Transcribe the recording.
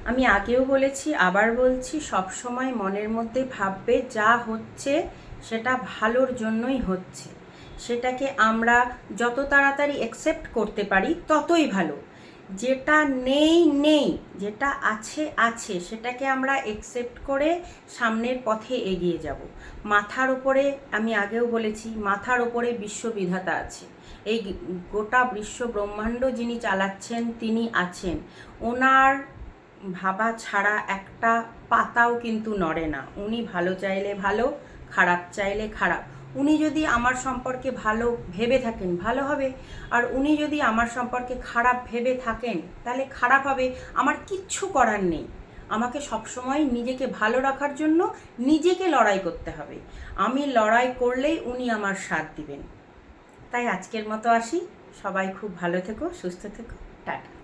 আমি আগেও বলেছি, আবার বলছি, সব সময় মনের মধ্যে ভাববে যা হচ্ছে সেটা ভালোর জন্যই হচ্ছে। সেটাকে আমরা যত তাড়াতাড়ি অ্যাকসেপ্ট করতে পারি ততই ভালো। যেটা নেই নেই, যেটা আছে আছে, সেটাকে আমরা অ্যাকসেপ্ট করে সামনের পথে এগিয়ে যাব। মাথার ওপরে, আমি আগেও বলেছি, মাথার ওপরে বিশ্ববিধাতা আছে। এই গোটা বিশ্ব ব্রহ্মাণ্ড যিনি চালাচ্ছেন তিনি আছেন। ওনার ভাবা ছাড়া একটা পাতাও কিন্তু নড়ে না। উনি ভালো চাইলে ভালো, খারাপ চাইলে খারাপ। উনি যদি আমার সম্পর্কে ভালো ভেবে থাকেন ভালো হবে, আর উনি যদি আমার সম্পর্কে খারাপ ভেবে থাকেন তাহলে খারাপ হবে। আমার কিচ্ছু করার নেই। আমাকে সবসময় নিজেকে ভালো রাখার জন্য নিজেকে লড়াই করতে হবে। আমি লড়াই করলেই উনি আমার সাথ দিবেন। তাই আজকের মতো আসি। সবাই খুব ভালো থেকো, সুস্থ থেকো, টাটা।